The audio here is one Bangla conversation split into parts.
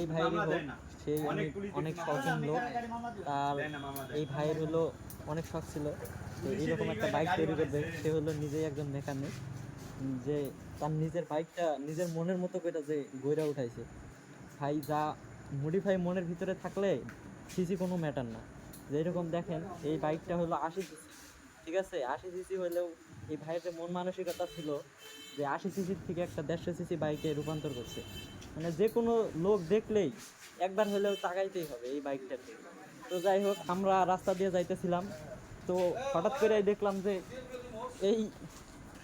এই ভাইয়েরই হোক, সে অনেক শখিন লোক। আর এই ভাইয়ের হলো অনেক শখ ছিল যে এইরকম একটা বাইক তৈরি করবে। সে হলো নিজেই একজন মেকানিক, যে তার নিজের বাইকটা নিজের মনের মতো করে যে গইরা উঠাইছে। ভাই যা মডিফাই মনের ভিতরে থাকলে সিসি কোনো ম্যাটার না। যেরকম দেখেন এই বাইকটা হলো 80 সিসি, ঠিক আছে? 80 সিসি হলেও এই ভাইয়ের যে মন মানসিকতা ছিল যে 80 সিসির থেকে একটা 150 সিসি বাইকে রূপান্তর করছে। মানে যে কোনো লোক দেখলেই একবার হলেও তাকাইতেই হবে এই বাইকটাতে। তো যাই হোক, আমরা রাস্তা দিয়ে যাইতেছিলাম, তো হঠাৎ করে দেখলাম যে এই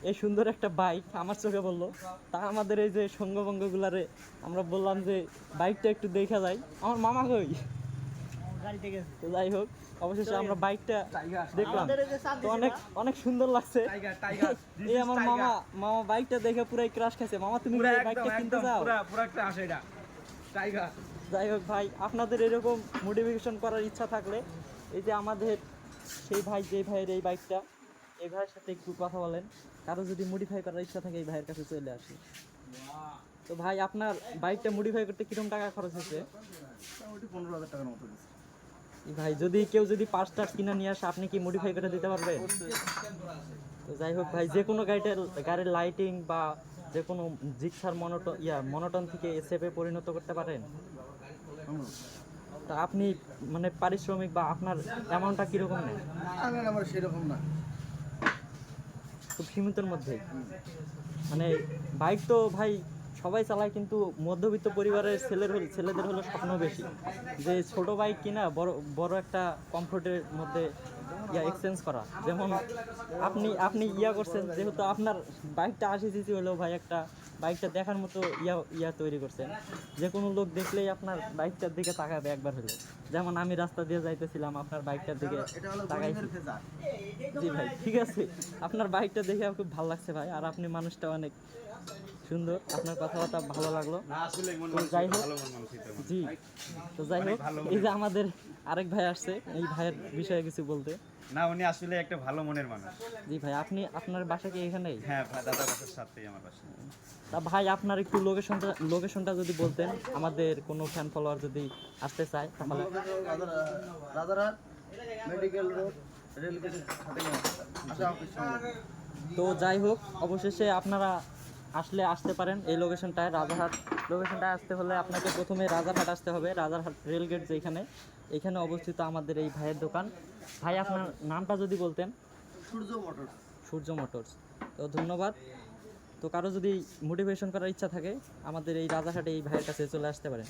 এই সুন্দর একটা বাইক আমার চোখে বললো। তা আমাদের এই যে সঙ্গভঙ্গগুলারে আমরা বললাম যে বাইকটা একটু দেখা যায়, আমার মামা কই। তো যাই হোক, অবশেষে আমরা বাইকটা দেখলাম, তো অনেক অনেক সুন্দর লাগছে। এই আমার মামা মামা বাইকটা দেখে পুরাই ক্রাশ খাইছে। মামা তুমি কি এই বাইকটা কিনতে চাও? যাই হোক ভাই, আপনাদের এরকম মোটিভেশন করার ইচ্ছা থাকলে এই যে আমাদের সেই ভাই, যে ভাইয়ের এই বাইকটা, এই ভাইয়ের সাথে একটু কথা বলেন। কারো যদি মডিফাই করার ইচ্ছা থাকে এই ভাইয়ের কাছে চলে আসে। তো ভাই, আপনার বাইকটা মডিফাই করতে কিরকম টাকা খরচ হয়েছে? 15,000 টাকার মতো। ভাই, যদি কেউ যদি পার্টস টার্টস কিনে নিয়ে আসে, আপনি কি মডিফাই করে দিতে পারবেন? তো যাই হোক ভাই, যে কোনো গাড়ির লাইটিং বা যে কোনো জিক্সার মনোটন থেকে এসএফে পরিণত করতে পারেন। তা আপনি মানে পারিশ্রমিক বা আপনার অ্যামাউন্টটা কীরকম নেন? আমার সেরকম না, খুব সীমিতর মধ্যে। মানে বাইক তো ভাই সবাই চালায়, কিন্তু মধ্যবিত্ত পরিবারের ছেলেদের হলো স্বপ্ন বেশি যে ছোট বাইক কিনা বড় বড় একটা কমফোর্টের মধ্যে এক্সচেঞ্জ করা। যেমন আপনি করছেন, যেহেতু আপনার বাইকটা 80 সিসি হলেও ভাই একটা বাইকটা দেখার মতো তৈরি করছেন। যে কোনো লোক দেখলেই আপনার বাইকটার দিকে তাকাবে একবার হলে। যেমন আমি রাস্তা দিয়ে যাইতেছিলাম, আপনার বাইকটার দিকে তাকাইছি। জি ভাই, ঠিক আছে, আপনার বাইকটা দেখে খুব ভালো লাগছে ভাই। আর আপনি মানুষটা অনেক সুন্দর, আপনার কথাবার্তা ভালো লাগলো। যাই হোক, জি, তো যাই হোক, এই যে আমাদের আরেক ভাই আসছে, এই ভাইয়ের বিষয়ে কিছু বলতে। না, উনি আসলে একটা ভালো মনের মানুষ। জি ভাই, আপনার বাসা কি এখানেই? হ্যাঁ, দাদার বাসার সাথেই আমার বাসা। তা ভাই, আপনার একটু লোকেশনটা যদি বলতেন, আমাদের কোনো ফ্যান ফলোয়ার যদি আসতে চায় তাহলে। রাজারহাট মেডিকেল রোড, রেলগেটের সাথে। তো যাই হোক, অবশেষে আপনারা আসতে পারেন এই লোকেশনটায়, রাজারহাট লোকেশনটায় আসতে হলে আপনাকে প্রথমে রাজারহাট আসতে হবে। রাজারহাট রেলগেট যেখানে, এখানে অবস্থিত আমাদের এই ভাইয়ের দোকান। ভাই, আপনার নামটা যদি বলতেন। সূর্য মোটরস। তো ধন্যবাদ। তো কারো যদি মোটিভেশন করার ইচ্ছা থাকে, আমাদের এই রাজারহাটে এই ভাইয়ের কাছে চলে আসতে পারেন।